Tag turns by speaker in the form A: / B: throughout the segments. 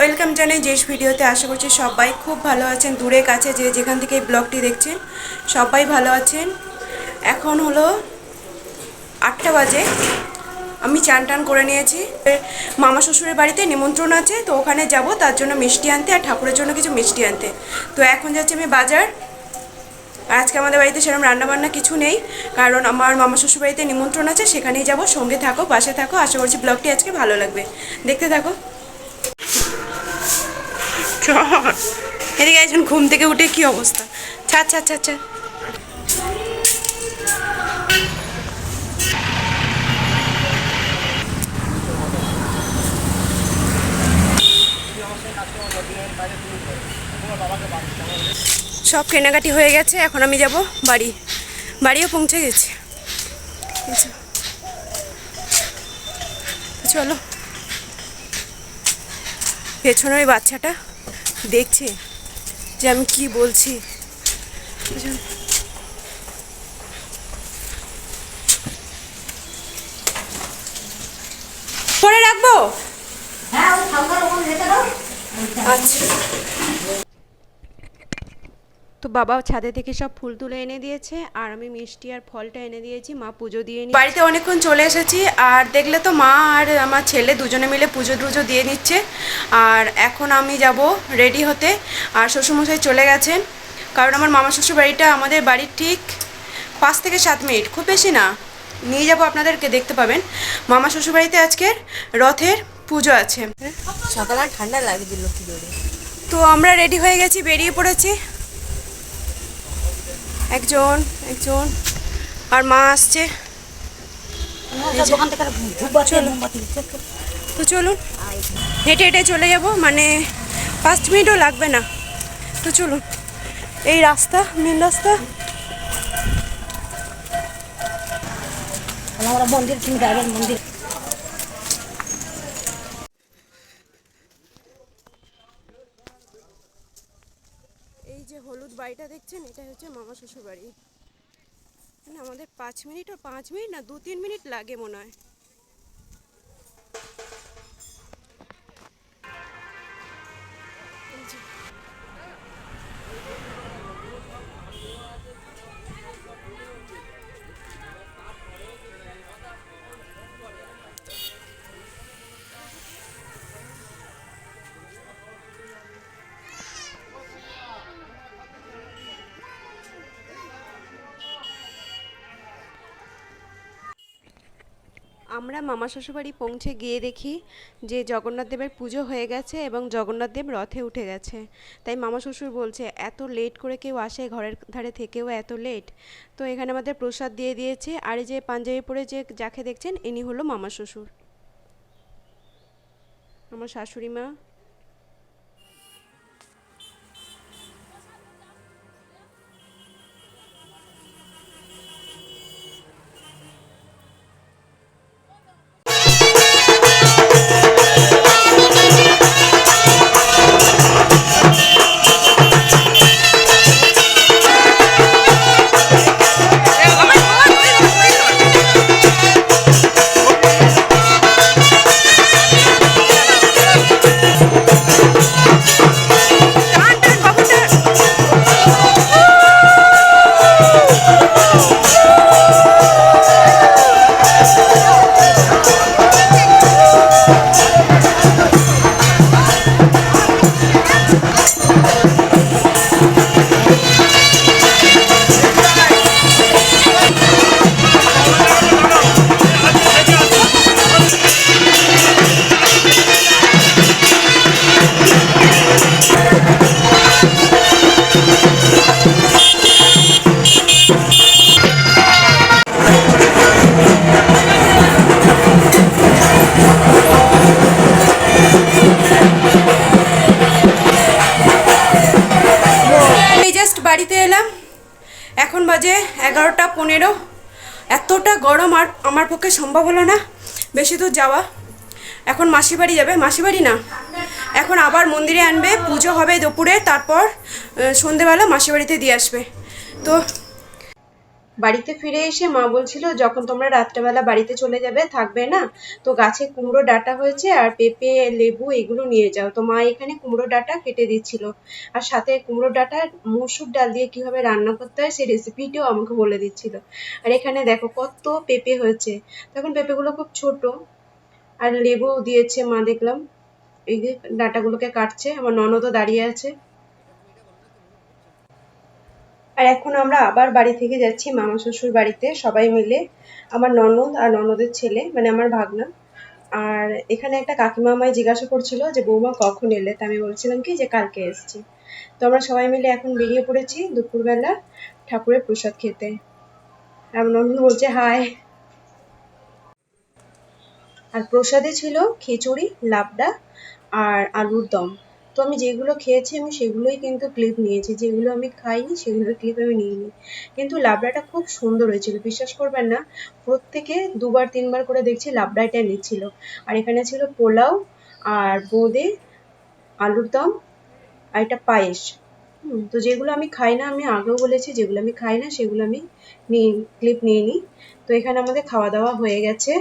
A: Welcome জানাই JS ভিডিওতে। আশা করছি সবাই খুব ভালো আছেন, দূরে কাছে যে যেখান থেকে এই ব্লগটি দেখছেন সবাই ভালো আছেন। এখন হলো 8টা বাজে। আমি চান টান করে নিয়েছি। মামা শ্বশুরের বাড়িতে নিমন্ত্রণ আছে, তো ওখানে যাব, তার জন্য মিষ্টি আনতে আর ঠাকুরের জন্য কিছু মিষ্টি আনতে। তো এখন যাচ্ছি আমি বাজার। আজকে আমাদের বাড়িতে সেরকম রান্নাবান্না কিছু নেই, কারণ আমার মামা শ্বশুর বাড়িতে নিমন্ত্রণ আছে, সেখানেই যাব। সঙ্গে থাকো, পাশে থাকো, আশা করছি ব্লগটি আজকে ভালো লাগবে, দেখতে থাকো। এদিকে একজন ঘুম থেকে উঠে কি অবস্থা। ছাড় ছাড় ছাড় ছাড়। সব কেনাকাটি হয়ে গেছে, এখন আমি যাব বাড়ি। বাড়িও পৌঁছে গেছে। চলো। পেছনে ওই বাচ্চাটা দেখছে যে আমি কি বলছি। পরে রাখবো। আচ্ছা। তো বাবা ছাদে থেকে সব ফুল তুলে এনে দিয়েছে, আর আমি মিষ্টি আর ফলটা এনে দিয়েছি। মা পুজো দিয়ে নি। বাড়িতে অনেকক্ষণ চলে এসেছি, আর দেখলে তো মা আর আমার ছেলে দুজনে মিলে পুজো টুজো দিয়ে নিচ্ছে। আর এখন আমি যাব রেডি হতে। আর শ্বশুরমশাই চলে গেছেন, কারণ আমার মামা শ্বশুর বাড়িটা আমাদের বাড়ির ঠিক 5 থেকে 7 মিনিট, খুব বেশি না। নিয়ে যাব, আপনাদেরকে দেখতে পাবেন। মামা শ্বশুর বাড়িতে আজকের রথের পুজো আছে।
B: সকালে ঠান্ডা লাগছিল কি করে।
A: তো আমরা রেডি হয়ে গেছি, বেরিয়ে পড়েছি। একজন আর মা আসছে। তো চলুন, হেঁটে হেঁটে চলে যাব, মানে 5 মিনিটও লাগবে না। তো চলুন, এই রাস্তা, মেন রাস্তা।
B: মন্দির, তুমি যাবেন মন্দির।
A: এই যে হলুদ বাড়িটা দেখছেন, এটা হচ্ছে মামা শ্বশুর বাড়ি। মানে আমাদের 5 মিনিট ও 5 মিনিট না, 2-3 মিনিট লাগে মনে হয়। আমরা মামা শ্বশুরবাড়ি পৌঁছে গিয়ে দেখি যে জগন্নাথ দেবের পুজো হয়ে গেছে এবং জগন্নাথ দেব রথে উঠে গেছে। তাই মামা শ্বশুর বলছে, এত লেট করে কেউ আসে ঘরের ধারে থেকেও এত লেট। তো এখানে আমাদের প্রসাদ দিয়ে দিয়েছে। আর এই যে পাঞ্জাবি পরে যে যাকে দেখছেন, ইনি হলো মামা শ্বশুর, আমার শাশুড়ি মা। বাড়িতে এলাম, এখন বাজে 11টা 15। এতটা গরম আর আমার পক্ষে সম্ভব হলো না বেশি দূর যাওয়া। এখন মাসির বাড়ি যাবে, মাসির বাড়ি না, এখন আবার মন্দিরে আনবে, পুজো হবে দুপুরে, তারপর সন্ধেবেলা মাসির বাড়িতে দিয়ে আসবে। তো বাড়িতে ফিরে এসে মা বলছিল যখন তোমরা রাত্রেবেলা বাড়িতে চলে যাবে থাকবে না, তো গাছে কুমড়ো ডাঁটা হয়েছে আর পেঁপে লেবু এগুলো নিয়ে যাও। তো মা এখানে কুমড়ো ডাঁটা কেটে দিচ্ছিল, আর সাথে কুমড়ো ডাঁটা মসুর ডাল দিয়ে কিভাবে রান্না করতে হয় সেই রেসিপিটিও আমাকে বলে দিচ্ছিল। আর এখানে দেখো কত পেঁপে হয়েছে, তখন পেঁপেগুলো খুব ছোট, আর লেবু দিয়েছে মা দেখলাম। এই যে ডাঁটাগুলোকে কাটছে, আমার ননদও দাঁড়িয়ে আছে। আর এখন আমরা আবার বাড়ি থেকে যাচ্ছি মামা শ্বশুর বাড়িতে সবাই মিলে, আমার ননদ আর ননদের ছেলে মানে আমার ভাগনা। আর এখানে একটা কাকিমা আমায় জিজ্ঞাসা করছিল যে বৌমা কখন এলে, তা আমি বলছিলাম কি যে কালকে এসেছি। তো আমরা সবাই মিলে এখন বেরিয়ে পড়েছি দুপুরবেলা ঠাকুরের প্রসাদ খেতে। আর ননদ বলছে হাই। আর প্রসাদে ছিল খিচুড়ি, লাবড়া আর আলুর দম। তো আমি যেগুলো খেয়েছি আমি সেগুলোই কিন্তু ক্লিপ নিয়েছি, যেগুলো আমি খাইনি সেগুলোর ক্লিপ আমি নিইনি। কিন্তু লাবড়াটা খুব সুন্দর হয়েছিল, বিশ্বাস করবেন না, প্রত্যেকে দুবার তিনবার করে দেখছি লাবড়াটা নিচ্ছিল। আর এখানে ছিল পোলাও আর বোঁদে, আলুর দম আর এটা পায়েস। তো যেগুলো আমি খাই না, আমি আগেও বলেছি যেগুলো আমি খাই না সেগুলো আমি ক্লিপ নিয়ে নিই। তো এখানে আমাদের খাওয়া দাওয়া হয়ে গেছে।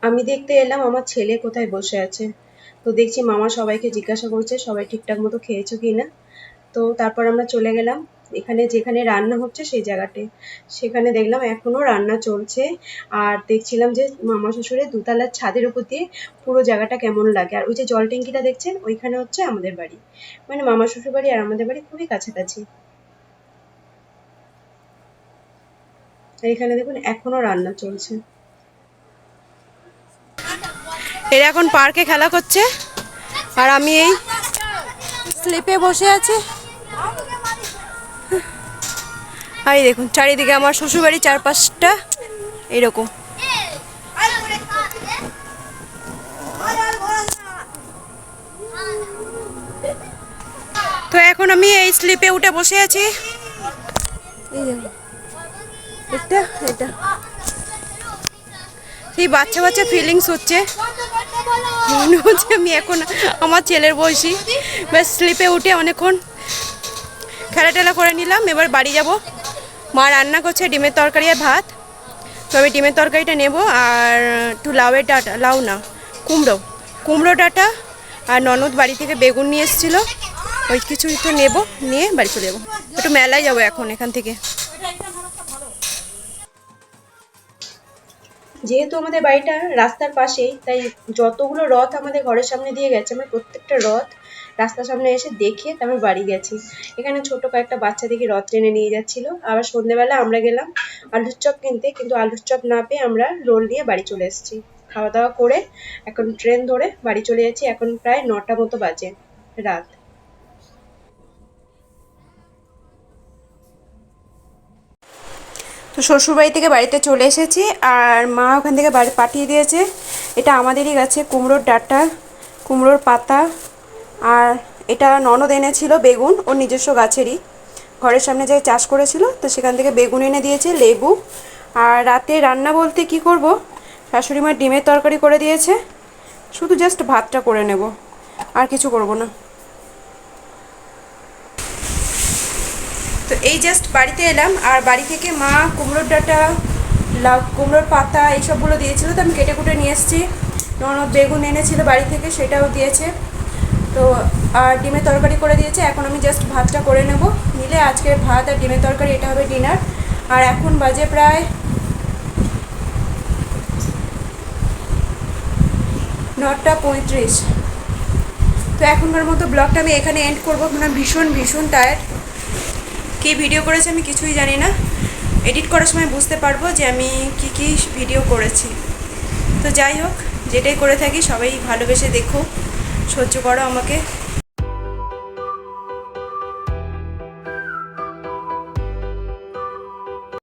A: আমি দেখতে এলাম আমার ছেলে কোথায় বসে আছে। তো দেখছি মামা সবাইকে জিজ্ঞাসা করছে সবাই ঠিকঠাক মতো খেয়েছো কিনা। তো তারপর আমরা চলে গেলাম এখানে যেখানে রান্না হচ্ছে সেই জায়গাতে। সেখানে দেখলাম এখনো রান্না চলছে, আর দেখছিলাম যে মামা শ্বশুরের দোতলার ছাদের উপর দিয়ে পুরো জায়গাটা কেমন লাগে। আর ওই যে জল ট্যাঙ্কিটা দেখছেন ওইখানে হচ্ছে আমাদের বাড়ি, মানে মামা শ্বশুর বাড়ি আর আমাদের বাড়ি খুবই কাছাকাছি। আর এখানে দেখুন এখনো রান্না চলছে। এরা এখন পার্কে খেলা করছে আর আমি এই স্লিপে বসে আছি। আর এই দেখুন চারিদিকে আমার শ্বশুরবাড়ি চারপাশটা এইরকম। তো এখন আমি এই স্লিপে উঠে বসে আছি। এই দেখুন এটা এটা সেই বাচ্চা বাচ্চা ফিলিংস হচ্ছে, মনে হচ্ছে আমি এখন আমার ছেলের বয়সী। ব্যাস স্লিপে উঠে অনেকক্ষণ খেলা টেলা করে নিলাম, এবার বাড়ি যাব। মা রান্না করছে ডিমের তরকারি আর ভাত, তো আমি ডিমের তরকারিটা নেব আর একটু লাউয়ের ডাঁটা, লাউ না কুমড়ো ডাঁটা, আর ননদ বাড়ি থেকে বেগুন নিয়ে এসেছিলো, ওই কিছু একটু নেবো, নিয়ে বাড়ি চলে যাবো। একটু মেলায় যাবো এখন এখান থেকে। যেহেতু আমাদের বাড়িটা রাস্তার পাশেই, তাই যতগুলো রথ আমাদের ঘরের সামনে দিয়ে গেছে আমি প্রত্যেকটা রথ রাস্তার সামনে এসে দেখে তারপর বাড়ি গেছি। এখানে ছোট কয়েকটা বাচ্চা দেখি রথ টেনে নিয়ে যাচ্ছিল। আবার সন্ধ্যেবেলা আমরা গেলাম আলুর চপ কিনতে, কিন্তু আলুর চপ না পেয়ে আমরা রোল নিয়ে বাড়ি চলে এসেছি। খাওয়া দাওয়া করে এখন ট্রেন ধরে বাড়ি চলে যাচ্ছি। এখন প্রায় 9টা মতো বাজে রাত। তো শ্বশুরবাড়ি থেকে বাড়িতে চলে এসেছি, আর মা ওখান থেকে বাড়ি পাঠিয়ে দিয়েছে। এটা আমাদেরই গাছে কুমড়োর ডাঁটা, কুমড়োর পাতা, আর এটা ননদ এনেছিল বেগুন, ওর নিজস্ব গাছেরই, ঘরের সামনে যে চাষ করেছিল, তো সেখান থেকে বেগুন এনে দিয়েছে, লেবু। আর রাতে রান্না বলতে কি করব, শাশুড়ি মা ডিমের তরকারি করে দিয়েছে, শুধু জাস্ট ভাতটা করে নেব, আর কিছু করব না। তো এই জাস্ট বাড়িতে এলাম, আর বাড়ি থেকে মা কুমড়োর ডাঁটা, কুমড়োর পাতা এইসবগুলো দিয়েছিল, তো আমি কেটে কুটে নিয়ে এসেছি। ননদ বেগুন এনেছিল বাড়ি থেকে, সেটাও দিয়েছে। তো আর ডিমের তরকারি করে দিয়েছে। এখন আমি জাস্ট ভাতটা করে নেব, নিলে আজকে ভাত আর ডিমের তরকারি এটা হবে ডিনার। আর এখন বাজে প্রায় 9:35। তো এখনকার মতো ব্লগটা আমি এখানে এন্ড করবো, মানে ভীষণ টায়ার্ড। কী ভিডিও করেছি আমি কিছুই জানি না, এডিট করার সময় বুঝতে পারবো যে আমি কি ভিডিও করেছি। তো যাই হোক, যেটাই করে থাকি সবাই ভালোবেসে দেখো, সহ্য করো আমাকে।